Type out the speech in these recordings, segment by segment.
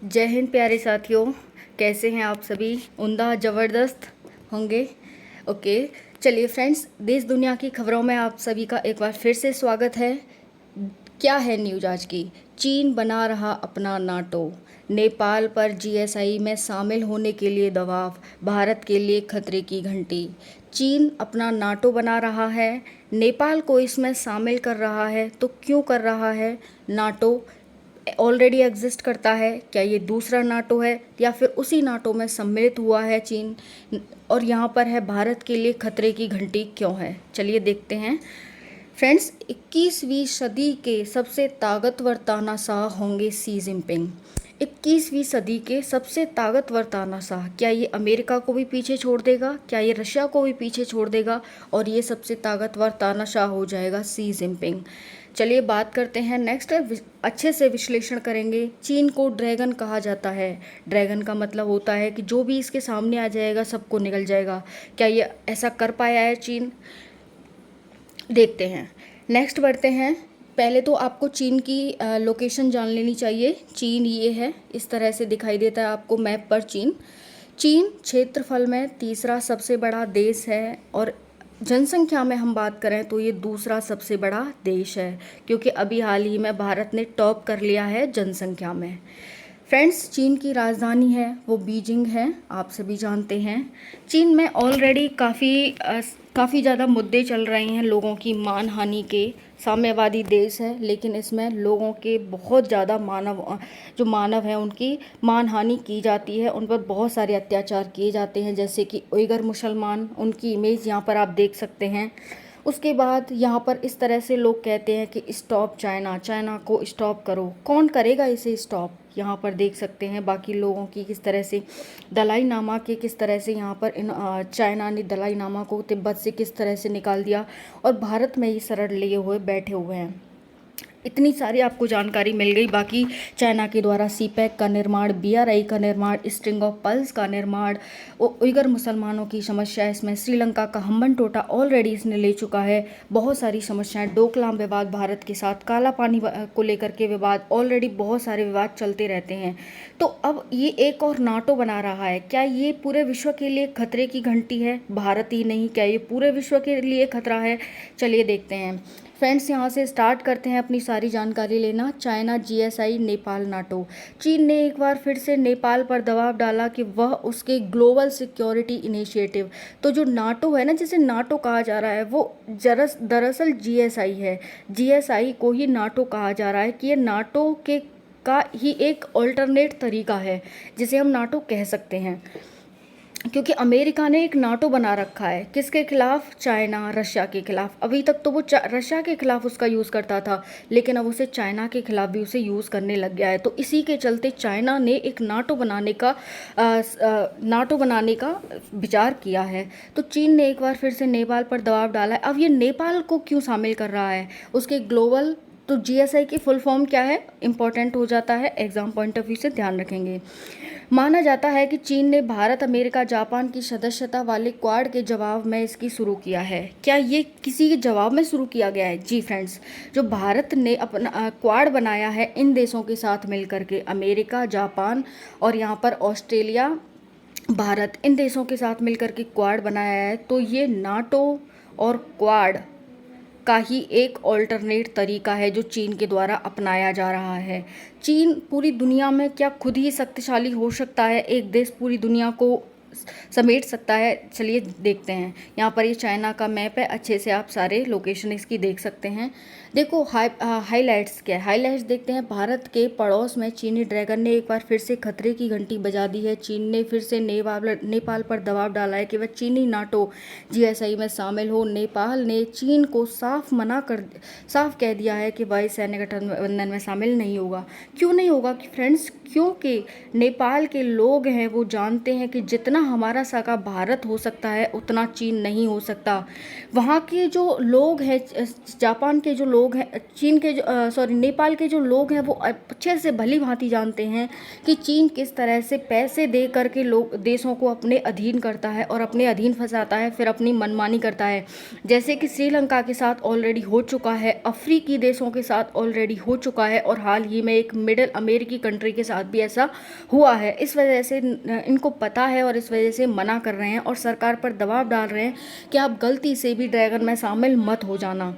जय हिंद प्यारे साथियों। कैसे हैं आप सभी? उम्दा ज़बरदस्त होंगे। ओके, चलिए फ्रेंड्स, देश दुनिया की खबरों में आप सभी का एक बार फिर से स्वागत है। क्या है न्यूज आज की? चीन बना रहा अपना नाटो, नेपाल पर जीएसआई में शामिल होने के लिए दबाव, भारत के लिए खतरे की घंटी। चीन अपना नाटो बना रहा है, नेपाल को इसमें शामिल कर रहा है, तो क्यों कर रहा है? नाटो ऑलरेडी एग्जिस्ट करता है, क्या ये दूसरा नाटो है या फिर उसी नाटो में सम्मिलित हुआ है चीन? और यहाँ पर है भारत के लिए खतरे की घंटी क्यों है? चलिए देखते हैं फ्रेंड्स। 21वीं सदी के सबसे ताकतवर तानाशाह होंगे शी जिनपिंग। 21वीं सदी के सबसे ताकतवर तानाशाह, क्या ये अमेरिका को भी पीछे छोड़ देगा? क्या ये रशिया को भी पीछे छोड़ देगा? और ये सबसे ताकतवर तानाशाह हो जाएगा शी जिनपिंग। चलिए बात करते हैं नेक्स्ट, अच्छे से विश्लेषण करेंगे। चीन को ड्रैगन कहा जाता है। ड्रैगन का मतलब होता है कि जो भी इसके सामने आ जाएगा सबको निगल जाएगा। क्या ये ऐसा कर पाया है चीन? देखते हैं। नेक्स्ट बढ़ते हैं। पहले तो आपको चीन की लोकेशन जान लेनी चाहिए। चीन ये है, इस तरह से दिखाई देता है आपको मैप पर चीन। चीन क्षेत्रफल में तीसरा सबसे बड़ा देश है और जनसंख्या में हम बात करें तो ये दूसरा सबसे बड़ा देश है, क्योंकि अभी हाल ही में भारत ने टॉप कर लिया है जनसंख्या में। फ्रेंड्स, चीन की राजधानी है वो बीजिंग है, आप सभी जानते हैं। चीन में ऑलरेडी काफ़ी ज़्यादा मुद्दे चल रहे हैं लोगों की मानहानि के। साम्यवादी देश है, लेकिन इसमें लोगों के बहुत ज़्यादा जो मानव हैं उनकी मानहानि की जाती है, उन पर बहुत सारे अत्याचार किए जाते हैं, जैसे कि उइगर मुसलमान, उनकी इमेज यहाँ पर आप देख सकते हैं। उसके बाद यहाँ पर इस तरह से लोग कहते हैं कि स्टॉप चाइना, चाइना को स्टॉप करो। कौन करेगा इसे स्टॉप? यहाँ पर देख सकते हैं बाकी लोगों की किस तरह से, दलाई नामा के किस तरह से यहाँ पर चाइना ने दलाई नामा को तिब्बत से किस तरह से निकाल दिया और भारत में ही शरण लिए हुए बैठे हुए हैं। इतनी सारी आपको जानकारी मिल गई। बाकी चाइना के द्वारा सीपैक का निर्माण, बीआरआई का निर्माण, स्ट्रिंग ऑफ पर्ल्स का निर्माण, उइगर मुसलमानों की समस्या, इसमें श्रीलंका का हम्बन टोटा ऑलरेडी इसने ले चुका है। बहुत सारी समस्याएं, डोकलाम विवाद भारत के साथ, काला पानी को लेकर के विवाद, ऑलरेडी बहुत सारे विवाद चलते रहते हैं। तो अब ये एक और नाटो बना रहा है। क्या ये पूरे विश्व के लिए खतरे की घंटी है? भारत ही नहीं, क्या ये पूरे विश्व के लिए खतरा है? चलिए देखते हैं फ्रेंड्स। यहाँ से स्टार्ट करते हैं अपनी सारी जानकारी लेना। China, GSI, Nepal, NATO. चीन ने एक बार फिर से नेपाल पर दबाव डाला कि वह उसके ग्लोबल सिक्योरिटी इनिशिएटिव, तो जो नाटो है ना, जिसे नाटो कहा जा रहा है, वो दरअसल जीएसआई है। जीएसआई को ही नाटो कहा जा रहा है कि ये नाटो के का ही एक ऑल्टरनेट तरीका है, जिसे हम नाटो कह सकते हैं। क्योंकि अमेरिका ने एक नाटो बना रखा है, किसके खिलाफ? चाइना, रशिया के खिलाफ। अभी तक तो वो रशिया के खिलाफ उसका यूज़ करता था, लेकिन अब उसे चाइना के खिलाफ भी उसे यूज़ करने लग गया है। तो इसी के चलते चाइना ने एक नाटो बनाने का विचार किया है। तो चीन ने एक बार फिर से नेपाल पर दबाव डाला है। अब ये नेपाल को क्यों शामिल कर रहा है उसके ग्लोबल? तो जीएसआई की फुल फॉर्म क्या है? इंपॉर्टेंट हो जाता है, एग्जाम पॉइंट ऑफ व्यू से ध्यान रखेंगे। माना जाता है कि चीन ने भारत, अमेरिका, जापान की सदस्यता वाले क्वाड के जवाब में इसकी शुरू किया है। क्या ये किसी के जवाब में शुरू किया गया है? जी फ्रेंड्स, जो भारत ने अपना क्वाड बनाया है इन देशों के साथ मिलकर के, अमेरिका, जापान और यहाँ पर ऑस्ट्रेलिया, भारत, इन देशों के साथ मिलकर के क्वाड बनाया है। तो ये नाटो और क्वाड का ही एक ऑल्टरनेट तरीका है जो चीन के द्वारा अपनाया जा रहा है। चीन पूरी दुनिया में क्या खुद ही शक्तिशाली हो सकता है? एक देश पूरी दुनिया को समेट सकता है? चलिए देखते हैं। यहाँ पर ये चाइना का मैप है, अच्छे से आप सारे लोकेशन इसकी देख सकते हैं। देखो हाईलाइट्स क्या है, हाईलाइट्स देखते हैं। भारत के पड़ोस में चीनी ड्रैगन ने एक बार फिर से खतरे की घंटी बजा दी है। चीन ने फिर से नेपाल पर दबाव डाला है कि वह चीनी नाटो जीएसआई में शामिल हो। नेपाल ने चीन को साफ कह दिया है कि वह सैन्य गठबंधन में शामिल नहीं होगा। क्यों नहीं होगा कि फ्रेंड्स? क्योंकि नेपाल के लोग हैं वो जानते हैं कि जितना हमारा सगा भारत हो सकता है उतना चीन नहीं हो सकता। वहाँ के जो लोग हैं, जापान के जो लोग हैं, चीन के जो नेपाल के जो लोग हैं, वो अच्छे से भली भांति जानते हैं कि चीन किस तरह से पैसे दे करके लोग देशों को अपने अधीन करता है और अपने अधीन फंसाता है, फिर अपनी मनमानी करता है। जैसे कि श्रीलंका के साथ ऑलरेडी हो चुका है, अफ्रीकी देशों के साथ ऑलरेडी हो चुका है, और हाल ही में एक मिडिल अमेरिकी कंट्री के साथ भी ऐसा हुआ है। इस वजह से इनको पता है और इस वजह से मना कर रहे हैं और सरकार पर दबाव डाल रहे हैं कि आप गलती से भी ड्रैगन में शामिल मत हो जाना।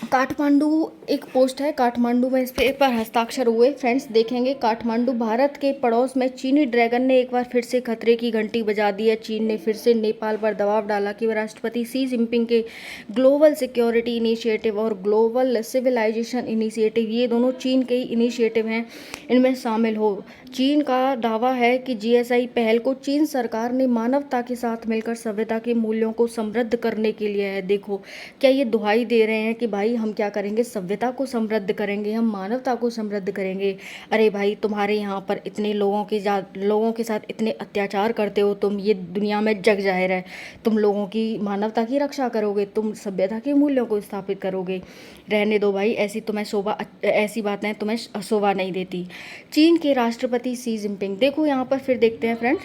काठमांडू एक पोस्ट है, काठमांडू में इस पर हस्ताक्षर हुए। फ्रेंड्स देखेंगे, काठमांडू भारत के पड़ोस में चीनी ड्रैगन ने एक बार फिर से खतरे की घंटी बजा दी है। चीन ने फिर से नेपाल पर दबाव डाला कि वह राष्ट्रपति शी जिनपिंग के ग्लोबल सिक्योरिटी इनिशिएटिव और ग्लोबल सिविलाइजेशन इनिशिएटिव, ये दोनों चीन के ही इनिशिएटिव हैं, इनमें शामिल हो। चीन का दावा है कि जीएसआई पहल को चीन सरकार ने मानवता के साथ मिलकर सभ्यता के मूल्यों को समृद्ध करने के लिए है। देखो, क्या ये दुहाई दे रहे हैं कि भाई हम क्या करेंगे, सभ्यता को समृद्ध करेंगे, हम मानवता को समृद्ध करेंगे। अरे भाई, तुम्हारे यहाँ पर इतने लोगों के साथ इतने अत्याचार करते हो तुम, ये दुनिया में जग जाहिर है। तुम लोगों की मानवता की रक्षा करोगे, तुम सभ्यता के मूल्यों को स्थापित करोगे। रहने दो भाई, ऐसी बातें तुम्हें शोभा नहीं देती। चीन के राष्ट्रपति शी जिनपिंग, देखो यहाँ पर फिर देखते हैं फ्रेंड्स,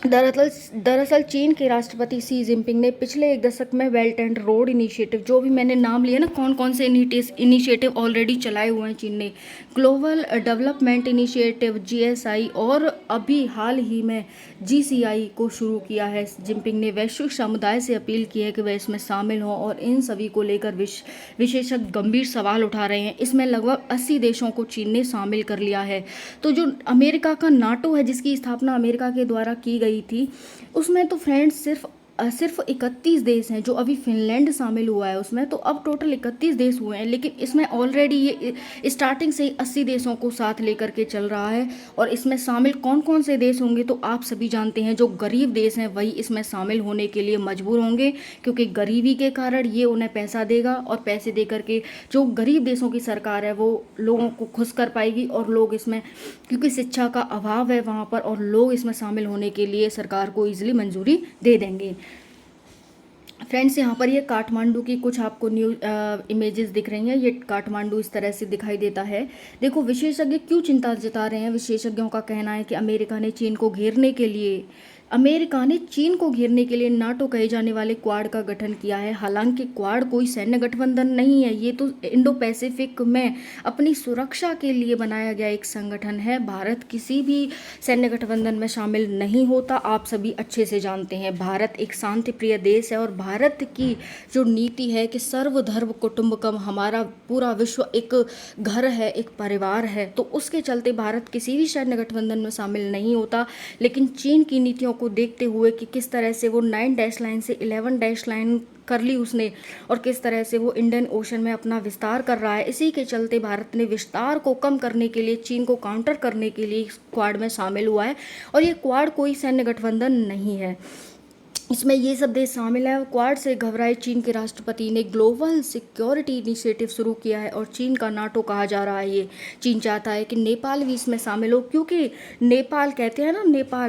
दरअसल चीन के राष्ट्रपति शी जिनपिंग ने पिछले एक दशक में बेल्ट एंड रोड इनिशिएटिव, जो भी मैंने नाम लिया ना, कौन कौन से इनिशिएटिव ऑलरेडी चलाए हुए हैं चीन ने, ग्लोबल डेवलपमेंट इनिशिएटिव जीएसआई, और अभी हाल ही में जीसीआई को शुरू किया है। जिनपिंग ने वैश्विक समुदाय से अपील की है कि वह इसमें शामिल हों, और इन सभी को लेकर विशेषज्ञ गंभीर सवाल उठा रहे हैं। इसमें लगभग 80 देशों को चीन ने शामिल कर लिया है। तो जो अमेरिका का नाटो है, जिसकी स्थापना अमेरिका के द्वारा की गई थी, उसमें तो फ्रेंड्स सिर्फ 31 देश हैं। जो अभी फिनलैंड शामिल हुआ है उसमें, तो अब टोटल 31 देश हुए हैं, लेकिन इसमें ऑलरेडी ये स्टार्टिंग से ही 80 देशों को साथ लेकर के चल रहा है। और इसमें शामिल कौन कौन से देश होंगे तो आप सभी जानते हैं, जो गरीब देश हैं वही इसमें शामिल होने के लिए मजबूर होंगे, क्योंकि गरीबी के कारण ये उन्हें पैसा देगा, और पैसे दे करके जो गरीब देशों की सरकार है वो लोगों को खुश कर पाएगी, और लोग इसमें, क्योंकि शिक्षा का अभाव है वहाँ पर, और लोग इसमें शामिल होने के लिए सरकार को ईजिली मंजूरी दे देंगे। फ्रेंड्स, यहाँ पर ये काठमांडू की कुछ आपको इमेजेस दिख रही हैं। ये काठमांडू इस तरह से दिखाई देता है। देखो, विशेषज्ञ क्यों चिंता जता रहे हैं। विशेषज्ञों का कहना है कि अमेरिका ने चीन को घेरने के लिए नाटो कहे जाने वाले क्वाड का गठन किया है। हालांकि क्वाड कोई सैन्य गठबंधन नहीं है, ये तो इंडो पैसिफिक में अपनी सुरक्षा के लिए बनाया गया एक संगठन है। भारत किसी भी सैन्य गठबंधन में शामिल नहीं होता, आप सभी अच्छे से जानते हैं। भारत एक शांति प्रिय देश है, और भारत की जो नीति है कि सर्वधर्म कुटुंबकम, हमारा पूरा विश्व एक घर है, एक परिवार है, तो उसके चलते भारत किसी भी सैन्य गठबंधन में शामिल नहीं होता। लेकिन चीन की नीतियों को देखते हुए कि किस तरह से वो 9 डैश लाइन से 11 डैश लाइन कर ली उसने, और किस तरह से वो इंडियन ओशन में अपना विस्तार कर रहा है, इसी के चलते भारत ने विस्तार को कम करने के लिए, चीन को काउंटर करने के लिए क्वाड में शामिल हुआ है। और ये क्वाड कोई सैन्य गठबंधन नहीं है, इसमें ये सब देश शामिल है। क्वाड से घबराए चीन के राष्ट्रपति ने ग्लोबल सिक्योरिटी इनिशिएटिव शुरू किया है, और चीन का नाटो कहा जा रहा है ये। चीन चाहता है कि नेपाल भी इसमें शामिल हो, क्योंकि नेपाल, कहते हैं ना,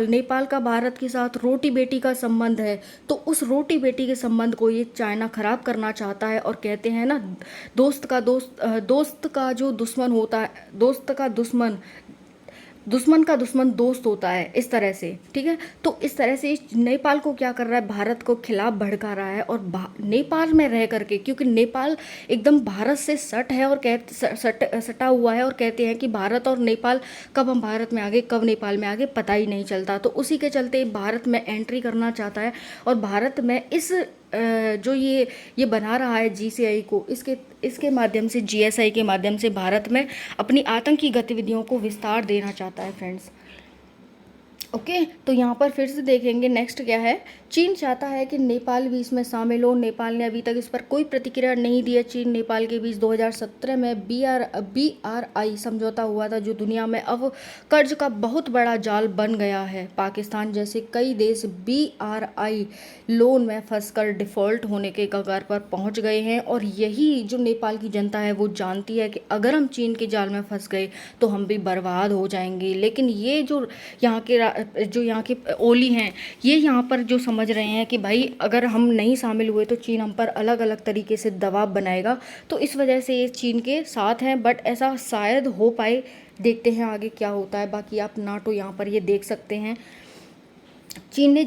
नेपाल का भारत के साथ रोटी बेटी का संबंध है, तो उस रोटी बेटी के संबंध को ये चाइना खराब करना चाहता है। और कहते हैं ना, दोस्त का जो दुश्मन होता है, दुश्मन का दुश्मन दोस्त होता है, इस तरह से, ठीक है। तो इस तरह से नेपाल को क्या कर रहा है, भारत को खिलाफ भड़का रहा है। और नेपाल में रह करके, क्योंकि नेपाल एकदम भारत से सटा हुआ है, और कहते हैं कि भारत और नेपाल, कब हम भारत में आगे कब नेपाल में आगे पता ही नहीं चलता। तो उसी के चलते भारत में एंट्री करना चाहता है, और भारत में इस जो ये बना रहा है जीसीआई को, इसके माध्यम से, जीएसआई के माध्यम से भारत में अपनी आतंकी गतिविधियों को विस्तार देना चाहता है फ्रेंड्स। ओके, तो यहाँ पर फिर से देखेंगे नेक्स्ट क्या है चीन चाहता है कि नेपाल भी इसमें शामिल हो। नेपाल ने अभी तक इस पर कोई प्रतिक्रिया नहीं दी है। चीन नेपाल के बीच 2017 में BRI समझौता हुआ था, जो दुनिया में अब कर्ज का बहुत बड़ा जाल बन गया है। पाकिस्तान जैसे कई देश BRI लोन में फंसकर डिफ़ॉल्ट होने के कगार पर पहुंच गए हैं, और यही जो नेपाल की जनता है वो जानती है कि अगर हम चीन के जाल में फंस गए तो हम भी बर्बाद हो जाएंगे। लेकिन ये जो यहाँ के ओली हैं, ये यहाँ पर जो समझ रहे हैं कि भाई अगर हम नहीं शामिल हुए तो चीन हम पर अलग अलग तरीके से दबाव बनाएगा, तो इस वजह से ये चीन के साथ हैं। बट ऐसा शायद हो पाए, देखते हैं आगे क्या होता है। बाकी आप नाटो यहाँ पर ये देख सकते हैं। चीन ने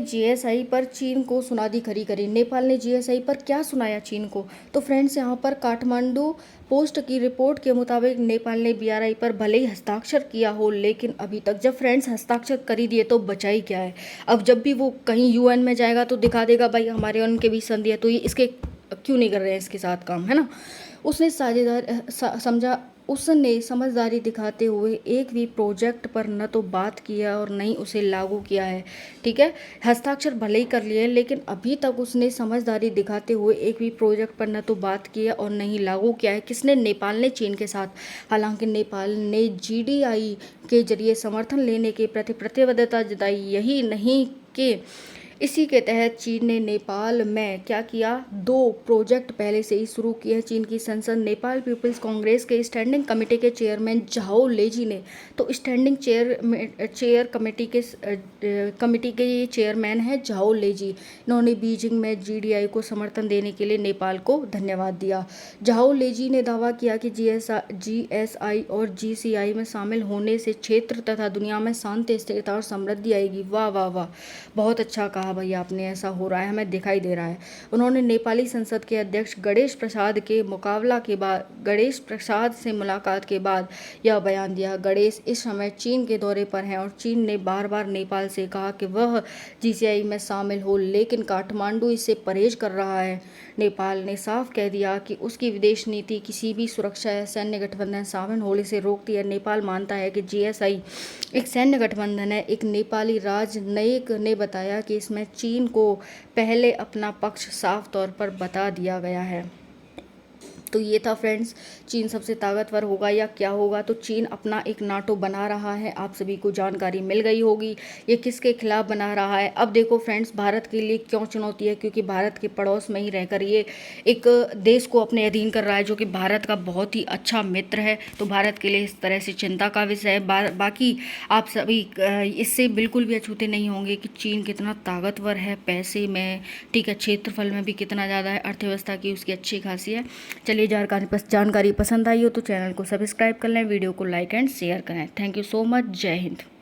GSI पर चीन को सुना दी खरी खरी। नेपाल ने GSI पर क्या सुनाया चीन को? तो फ्रेंड्स, यहाँ पर काठमांडू पोस्ट की रिपोर्ट के मुताबिक नेपाल ने BRI पर भले ही हस्ताक्षर किया हो, लेकिन अभी तक जब फ्रेंड्स हस्ताक्षर कर ही दिए तो बचा ही क्या है। अब जब भी वो कहीं UN में जाएगा तो दिखा देगा भाई हमारे और उनके बीच संधि है, तो ये इसके क्यों नहीं कर रहे हैं इसके साथ काम, है ना। उसने समझदारी दिखाते हुए एक भी प्रोजेक्ट पर न तो बात किया और न ही उसे लागू किया है। ठीक है, हस्ताक्षर भले ही कर लिए, लेकिन अभी तक उसने समझदारी दिखाते हुए एक भी प्रोजेक्ट पर न तो बात किया और न ही लागू किया है। किसने? नेपाल ने चीन के साथ। हालांकि नेपाल ने GDI के जरिए समर्थन लेने के प्रति प्रतिबद्धता जताई। यही नहीं कि इसी के तहत चीन ने नेपाल में क्या किया, 2 प्रोजेक्ट पहले से ही शुरू किए हैं। चीन की संसद नेपाल पीपल्स कांग्रेस के स्टैंडिंग कमेटी के चेयरमैन झाओ लेजी ने, तो स्टैंडिंग चेयर कमेटी के ये चेयरमैन हैं झाओ लेजी। इन्होंने बीजिंग में GDI को समर्थन देने के लिए नेपाल को धन्यवाद दिया। झाओ लेजी ने दावा किया कि GSI और GCI में शामिल होने से क्षेत्र तथा दुनिया में शांति, स्थिरता और समृद्धि आएगी। वाह वाह वाह, बहुत अच्छा कहा भैया आपने, ऐसा हो रहा है, हमें दिखाई दे रहा है। उन्होंने नेपाली संसद के अध्यक्ष गणेश प्रसाद से मुलाकात के बाद यह बयान दिया। गणेश इस समय चीन के दौरे पर हैं और चीन ने बार बार नेपाल से कहा कि वह GCI में शामिल हो, लेकिन काठमांडू इससे परहेज कर रहा है। नेपाल ने साफ कह दिया कि उसकी विदेश नीति किसी भी सुरक्षा या सैन्य गठबंधन शामिल होने से रोकती है। नेपाल मानता है कि GSI एक सैन्य गठबंधन है। एक नेपाली राजनयिक ने बताया कि इसमें चीन को पहले अपना पक्ष साफ तौर पर बता दिया गया है। तो ये था फ्रेंड्स, चीन सबसे ताकतवर होगा या क्या होगा? तो चीन अपना एक नाटो बना रहा है, आप सभी को जानकारी मिल गई होगी ये किसके खिलाफ बना रहा है। अब देखो फ्रेंड्स, भारत के लिए क्यों चुनौती है, क्योंकि भारत के पड़ोस में ही रहकर ये एक देश को अपने अधीन कर रहा है, जो कि भारत का बहुत ही अच्छा मित्र है। तो भारत के लिए इस तरह से चिंता का विषय है। बाकी आप सभी इससे बिल्कुल भी अछूते नहीं होंगे कि चीन कितना ताकतवर है पैसे में, ठीक है, क्षेत्रफल में भी कितना ज़्यादा है, अर्थव्यवस्था की उसकी अच्छी खासी है। चलिए, जानकारी पसंद आई हो तो चैनल को सब्सक्राइब कर लें, वीडियो को लाइक एंड शेयर करें। Thank you so much. जय हिंद।